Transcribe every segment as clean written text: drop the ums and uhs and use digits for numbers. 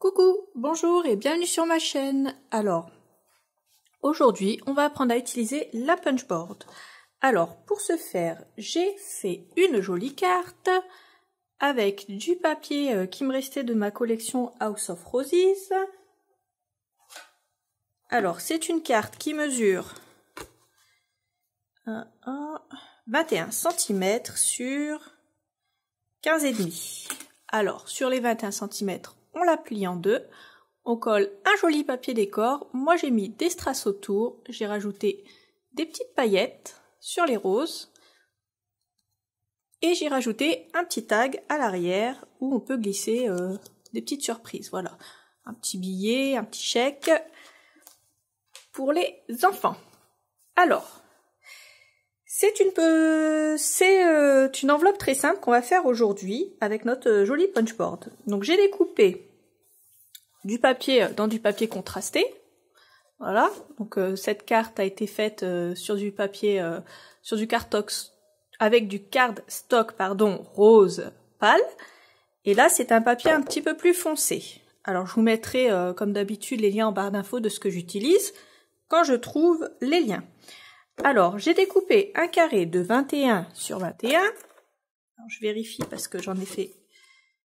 Coucou, bonjour et bienvenue sur ma chaîne. Alors, aujourd'hui, on va apprendre à utiliser la punchboard. Alors, pour ce faire, j'ai fait une jolie carte avec du papier qui me restait de ma collection House of Roses. Alors, c'est une carte qui mesure 21 cm sur 15,5. Alors, sur les 21 cm, on la plie en deux. On colle un joli papier décor. Moi, j'ai mis des strass autour. J'ai rajouté des petites paillettes sur les roses. Et j'ai rajouté un petit tag à l'arrière où on peut glisser des petites surprises. Voilà, un petit billet, un petit chèque pour les enfants. Alors, c'est une enveloppe très simple qu'on va faire aujourd'hui avec notre jolie punchboard. Donc j'ai découpé du papier dans du papier contrasté. Voilà, donc cette carte a été faite sur du papier, sur du cardstock avec du cardstock rose pâle. Et là c'est un papier un petit peu plus foncé. Alors je vous mettrai comme d'habitude les liens en barre d'infos de ce que j'utilise quand je trouve les liens. Alors, j'ai découpé un carré de 21 sur 21. Alors, je vérifie parce que j'en ai fait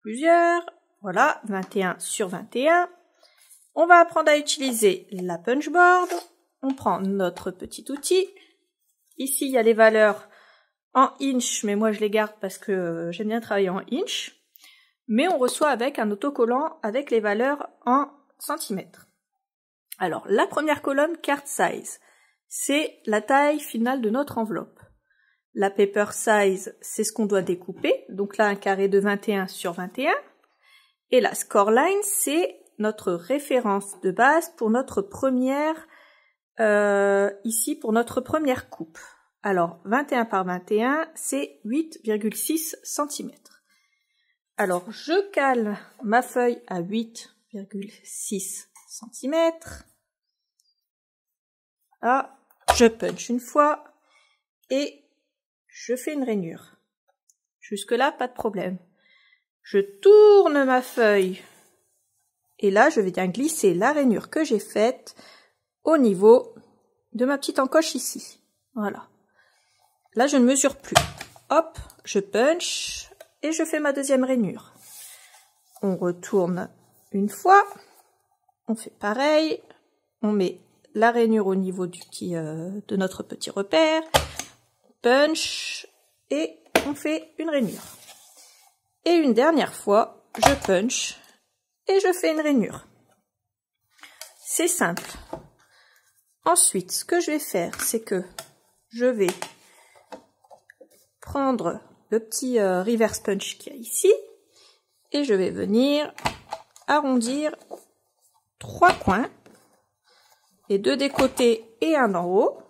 plusieurs. Voilà, 21 sur 21. On va apprendre à utiliser la punchboard. On prend notre petit outil. Ici, il y a les valeurs en inch, mais moi je les garde parce que j'aime bien travailler en inch. Mais on reçoit avec un autocollant avec les valeurs en centimètres. Alors, la première colonne, card size. C'est la taille finale de notre enveloppe. La paper size, c'est ce qu'on doit découper. Donc là, un carré de 21 sur 21. Et la score line, c'est notre référence de base pour notre première, ici pour notre première coupe. Alors, 21 par 21, c'est 8,6 cm. Alors, je cale ma feuille à 8,6 cm. Là, je punch une fois et je fais une rainure. Jusque-là, pas de problème. Je tourne ma feuille et là, je viens glisser la rainure que j'ai faite au niveau de ma petite encoche ici. Voilà. Là, je ne mesure plus. Hop, je punch et je fais ma deuxième rainure. On retourne une fois. On fait pareil. On met la rainure au niveau de notre petit repère, punch, et on fait une rainure. Et une dernière fois, je punch, et je fais une rainure. C'est simple. Ensuite, ce que je vais faire, c'est que je vais prendre le petit reverse punch qu'il y a ici, et je vais venir arrondir 3 coins, les deux des côtés et un en haut.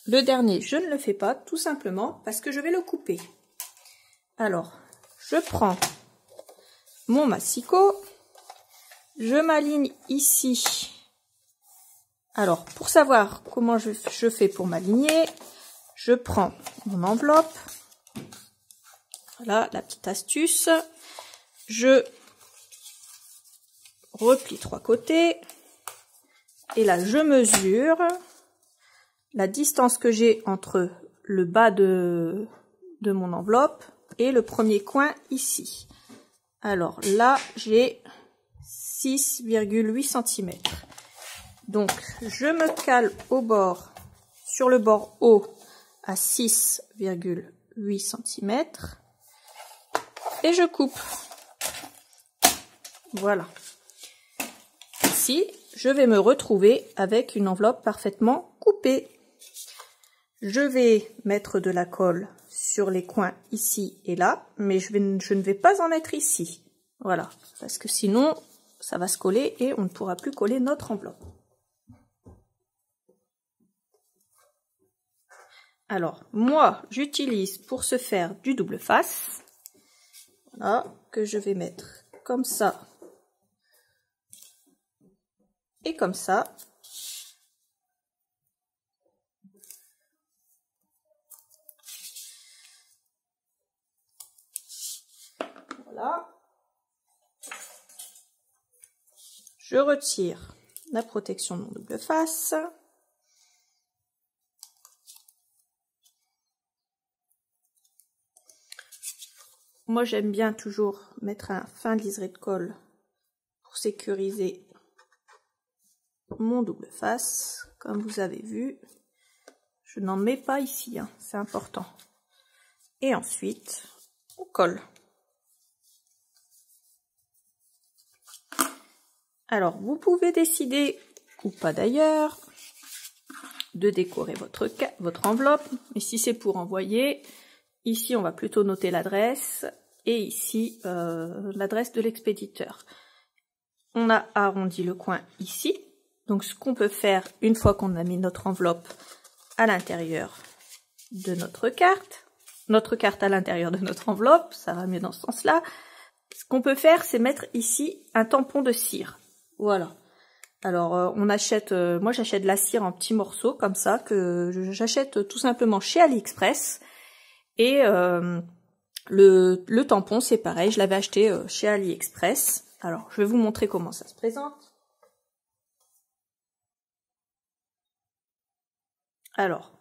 Le dernier, je ne le fais pas, tout simplement parce que je vais le couper. Alors, je prends mon massicot, je m'aligne ici. Alors, pour savoir comment je fais pour m'aligner, je prends mon enveloppe. Voilà, la petite astuce. Je replie 3 côtés. Et là, je mesure la distance que j'ai entre le bas de mon enveloppe et le premier coin ici. Alors là, j'ai 6,8 cm. Donc, je me cale au bord, sur le bord haut, à 6,8 cm. Et je coupe. Voilà. Ici, je vais me retrouver avec une enveloppe parfaitement coupée. Je vais mettre de la colle sur les coins ici et là, mais je ne vais pas en mettre ici. Voilà, parce que sinon, ça va se coller et on ne pourra plus coller notre enveloppe. Alors, moi, j'utilise pour ce faire du double face. Voilà, que je vais mettre comme ça. Et comme ça. Voilà. Je retire la protection de mon double face. Moi, j'aime bien toujours mettre un fin liseré de colle pour sécuriser mon double face. Comme vous avez vu, je n'en mets pas ici, hein, c'est important. Et ensuite, on colle. Alors, vous pouvez décider, ou pas d'ailleurs, de décorer votre enveloppe. Mais si c'est pour envoyer, ici, on va plutôt noter l'adresse. Et ici, l'adresse de l'expéditeur. On a arrondi le coin ici. Donc, ce qu'on peut faire, une fois qu'on a mis notre enveloppe à l'intérieur de notre carte à l'intérieur de notre enveloppe, ça va mieux dans ce sens-là. Ce qu'on peut faire, c'est mettre ici un tampon de cire. Voilà. Alors, on achète, moi j'achète de la cire en petits morceaux, comme ça, que j'achète tout simplement chez AliExpress. Et le tampon, c'est pareil, je l'avais acheté chez AliExpress. Alors, je vais vous montrer comment ça se présente. Alors,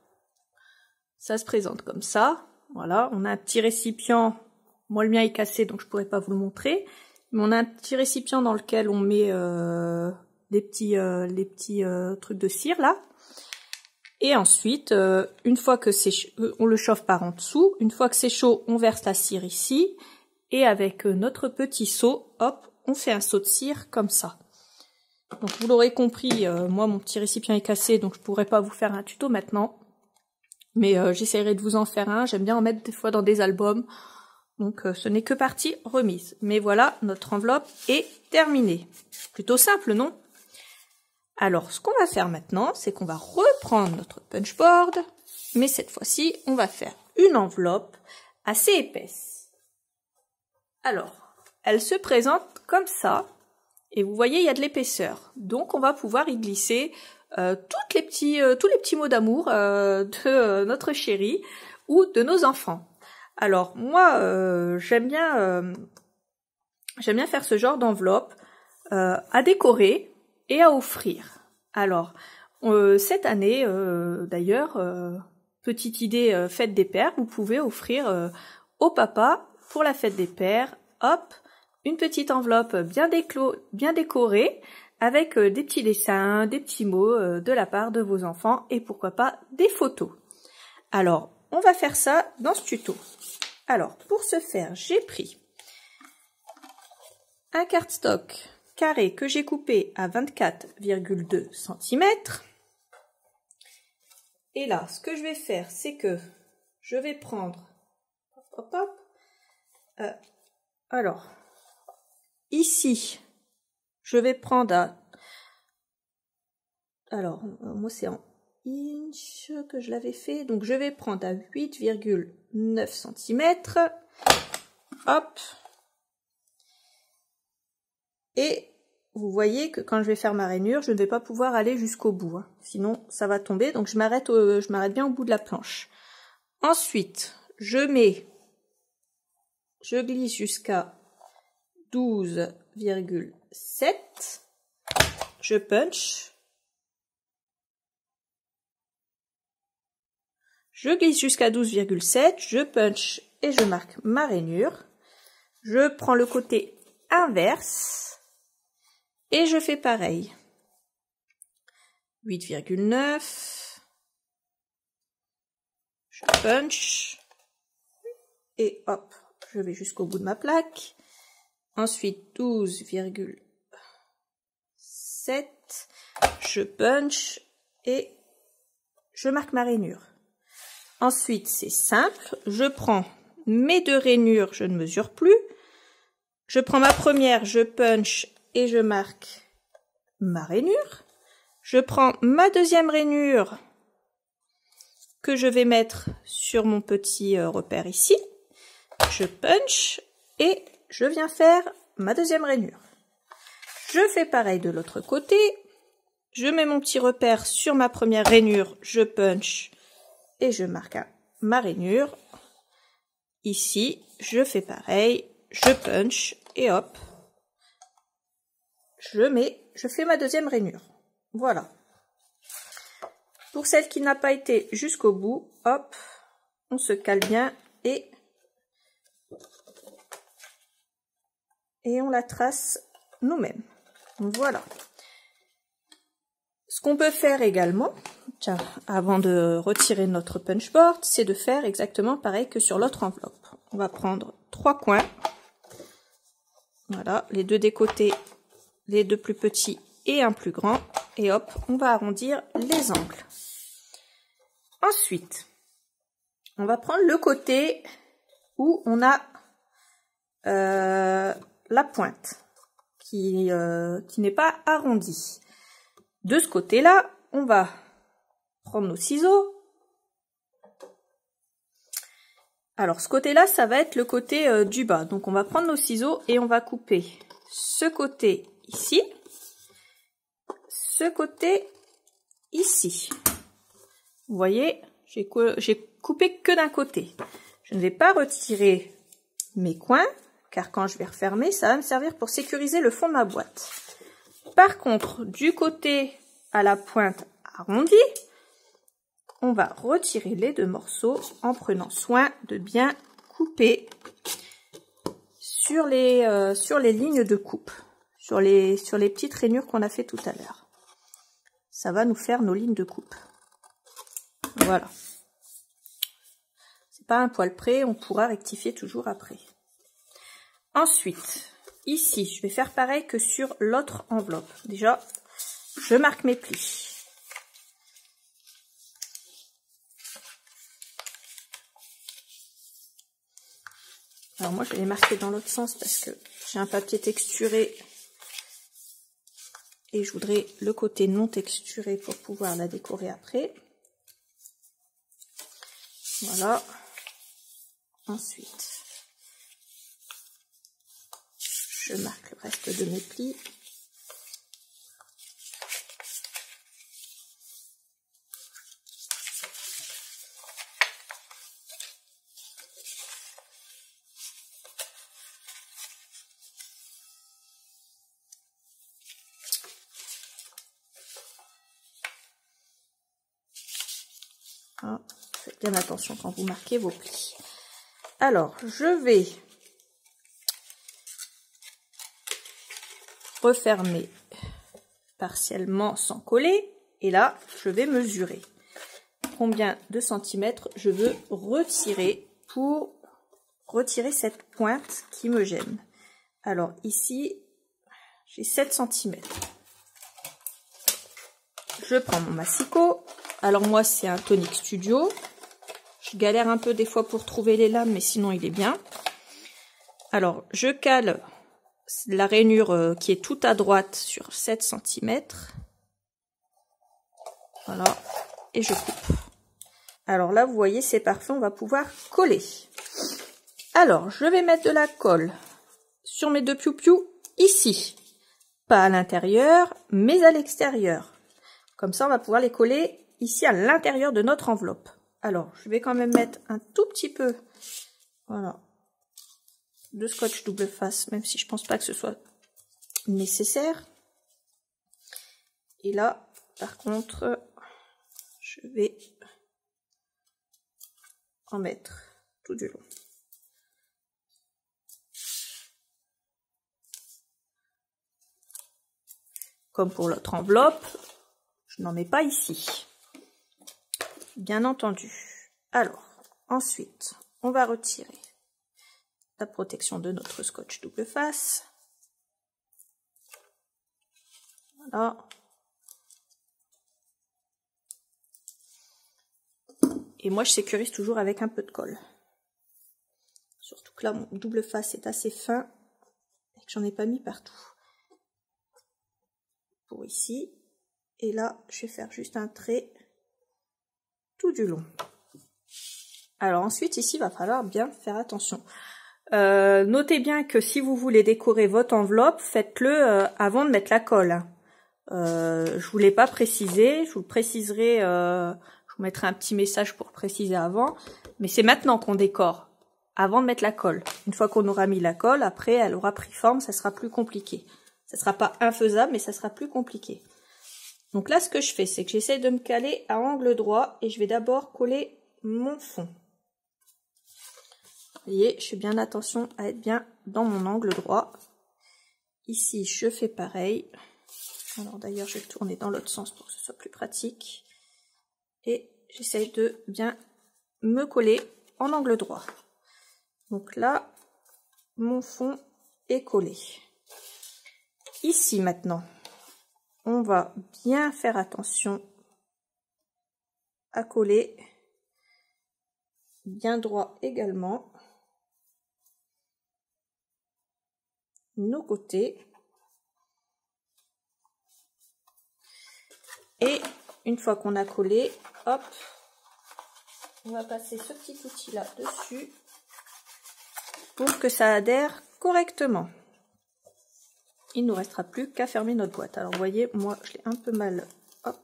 ça se présente comme ça. Voilà, on a un petit récipient. Moi, le mien est cassé, donc je pourrais pas vous le montrer. Mais on a un petit récipient dans lequel on met les petits trucs de cire, là. Et ensuite, une fois que c'est on le chauffe par en dessous. Une fois que c'est chaud, on verse la cire ici. Et avec notre petit seau, hop, on fait un seau de cire comme ça. Donc vous l'aurez compris, moi mon petit récipient est cassé, donc je pourrais pas vous faire un tuto maintenant. Mais j'essaierai de vous en faire un. J'aime bien en mettre des fois dans des albums. Donc ce n'est que partie remise. Mais voilà, notre enveloppe est terminée. Plutôt simple, non? Alors, ce qu'on va faire maintenant, c'est qu'on va reprendre notre punchboard, mais cette fois-ci, on va faire une enveloppe assez épaisse. Alors, elle se présente comme ça, et vous voyez, il y a de l'épaisseur. Donc, on va pouvoir y glisser tous les petits mots d'amour de notre chéri ou de nos enfants. Alors, moi, j'aime bien faire ce genre d'enveloppe à décorer et à offrir. Alors, cette année, d'ailleurs, petite idée fête des pères, vous pouvez offrir au papa, pour la fête des pères, hop, une petite enveloppe bien décorée, avec des petits dessins, des petits mots de la part de vos enfants, et pourquoi pas des photos. Alors, on va faire ça dans ce tuto. Alors, pour ce faire, j'ai pris un cardstock carré que j'ai coupé à 24,2 cm. Et là, ce que je vais faire, c'est que je vais prendre... Hop, hop, hop. Alors, ici, je vais prendre... Alors, moi c'est en inch que je l'avais fait. Donc, je vais prendre à 8,9 cm. Hop. Et vous voyez que quand je vais faire ma rainure, je ne vais pas pouvoir aller jusqu'au bout, hein. Sinon ça va tomber, donc je m'arrête bien au bout de la planche. Ensuite, je glisse jusqu'à 12,7, je punch, je glisse jusqu'à 12,7, je punch et je marque ma rainure. Je prends le côté inverse. Et je fais pareil. 8,9. Je punch. Et hop, je vais jusqu'au bout de ma plaque. Ensuite, 12,7. Je punch et je marque ma rainure. Ensuite, c'est simple. Je prends mes deux rainures, je ne mesure plus. Je prends ma première, je punch et je marque ma rainure. Je prends ma deuxième rainure que je vais mettre sur mon petit repère ici. Je punch et je viens faire ma deuxième rainure. Je fais pareil de l'autre côté. Je mets mon petit repère sur ma première rainure, je punch et je marque ma rainure. Ici, je fais pareil, je punch et hop. je fais ma deuxième rainure. Voilà. Pour celle qui n'a pas été jusqu'au bout, hop, on se cale bien et on la trace nous-mêmes. Voilà. Ce qu'on peut faire également, tiens, avant de retirer notre punchboard, c'est de faire exactement pareil que sur l'autre enveloppe. On va prendre 3 coins. Voilà, les deux des côtés, les deux plus petits et un plus grand. Et hop, on va arrondir les angles. Ensuite, on va prendre le côté où on a la pointe qui n'est pas arrondie. De ce côté-là, on va prendre nos ciseaux. Alors, ce côté-là, ça va être le côté du bas. Donc, on va prendre nos ciseaux et on va couper ce côté ici, ce côté ici. Vous voyez, j'ai coupé que d'un côté. Je ne vais pas retirer mes coins, car quand je vais refermer, ça va me servir pour sécuriser le fond de ma boîte. Par contre, du côté à la pointe arrondie, on va retirer les deux morceaux en prenant soin de bien couper sur les lignes de coupe, sur les petites rainures qu'on a fait tout à l'heure. Ça va nous faire nos lignes de coupe. Voilà. C'est pas un poil près, on pourra rectifier toujours après. Ensuite, ici, je vais faire pareil que sur l'autre enveloppe. Déjà, je marque mes plis. Alors moi, je vais les marquer dans l'autre sens parce que j'ai un papier texturé et je voudrais le côté non texturé pour pouvoir la décorer après. Voilà. Ensuite, je marque le reste de mes plis. Ah, faites bien attention quand vous marquez vos plis. Alors, je vais refermer partiellement sans coller. Et là, je vais mesurer combien de centimètres je veux retirer pour retirer cette pointe qui me gêne. Alors ici, j'ai 7 cm. Je prends mon massicot. Alors moi, c'est un Tonic Studio. Je galère un peu des fois pour trouver les lames, mais sinon il est bien. Alors, je cale la rainure qui est tout à droite sur 7 cm. Voilà. Et je coupe. Alors là, vous voyez, c'est parfait. On va pouvoir coller. Alors, je vais mettre de la colle sur mes deux piou-piou ici. Pas à l'intérieur, mais à l'extérieur. Comme ça, on va pouvoir les coller ici à l'intérieur de notre enveloppe. Alors, je vais quand même mettre un tout petit peu, voilà, de scotch double face, même si je pense pas que ce soit nécessaire. Et là, par contre, je vais en mettre tout du long. Comme pour l'autre enveloppe, je n'en mets pas ici. Bien entendu. Alors, ensuite, on va retirer la protection de notre scotch double face. Voilà. Et moi, je sécurise toujours avec un peu de colle. Surtout que là, mon double face est assez fin et que j'en ai pas mis partout. Pour ici. Et là, je vais faire juste un trait tout du long. Alors ensuite, ici, il va falloir bien faire attention. Notez bien que si vous voulez décorer votre enveloppe, faites-le avant de mettre la colle. Je vous l'ai pas précisé, je vous le préciserai, je vous mettrai un petit message pour préciser avant. Mais c'est maintenant qu'on décore, avant de mettre la colle. Une fois qu'on aura mis la colle, après, elle aura pris forme, ça sera plus compliqué. Ça sera pas infaisable, mais ça sera plus compliqué. Donc là, ce que je fais, c'est que j'essaie de me caler à angle droit et je vais d'abord coller mon fond. Vous voyez, je fais bien attention à être bien dans mon angle droit. Ici, je fais pareil. Alors d'ailleurs, je vais tourner dans l'autre sens pour que ce soit plus pratique. Et j'essaie de bien me coller en angle droit. Donc là, mon fond est collé. Ici maintenant, on va bien faire attention à coller bien droit également nos côtés. Et une fois qu'on a collé, hop, on va passer ce petit outil là dessus pour que ça adhère correctement. Il ne nous restera plus qu'à fermer notre boîte. Alors vous voyez, moi je l'ai un peu mal, hop,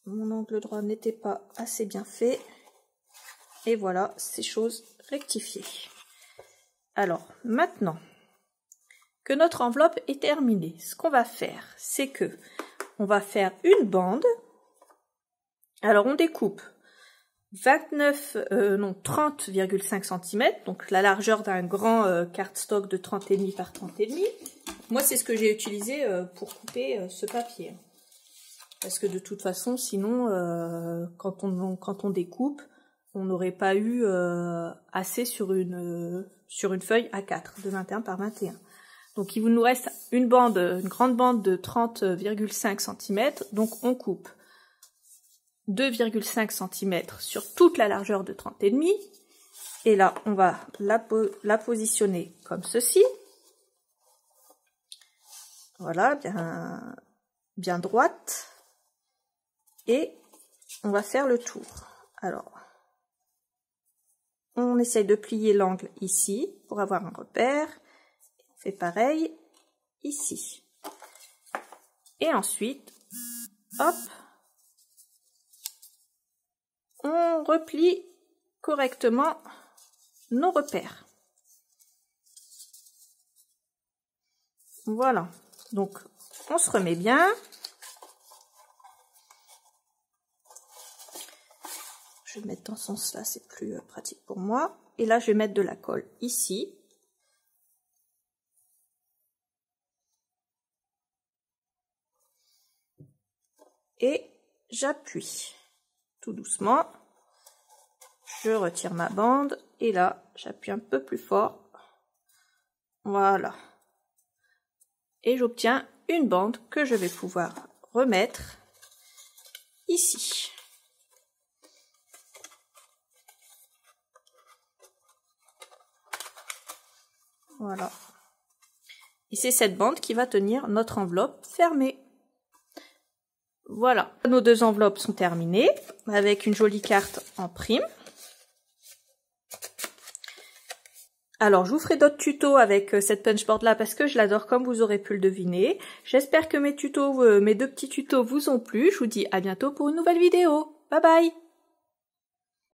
mon angle droit n'était pas assez bien fait. Et voilà, c'est chose rectifiée. Alors maintenant que notre enveloppe est terminée, ce qu'on va faire, c'est que on va faire une bande. Alors on découpe 30,5 cm, donc la largeur d'un grand cardstock de 30,5 par 30,5. Moi c'est ce que j'ai utilisé pour couper ce papier. Parce que de toute façon, sinon, quand on découpe, on n'aurait pas eu assez sur une feuille A4 de 21 par 21. Donc il nous reste une grande bande de 30,5 cm, donc on coupe 2,5 cm sur toute la largeur de 30,5. Et là, on va la positionner comme ceci. Voilà, bien droite. Et on va faire le tour. Alors, on essaye de plier l'angle ici pour avoir un repère. On fait pareil ici. Et ensuite, hop, on replie correctement nos repères. Voilà. Donc, on se remet bien. Je vais mettre dans ce sens-là, c'est plus pratique pour moi. Et là, je vais mettre de la colle ici. Et j'appuie tout doucement. Je retire ma bande. Et là, j'appuie un peu plus fort. Voilà. Et j'obtiens une bande que je vais pouvoir remettre ici. Voilà. Et c'est cette bande qui va tenir notre enveloppe fermée. Voilà. Nos deux enveloppes sont terminées avec une jolie carte en prime. Alors, je vous ferai d'autres tutos avec cette punchboard là parce que je l'adore comme vous aurez pu le deviner. J'espère que mes deux petits tutos vous ont plu. Je vous dis à bientôt pour une nouvelle vidéo. Bye bye!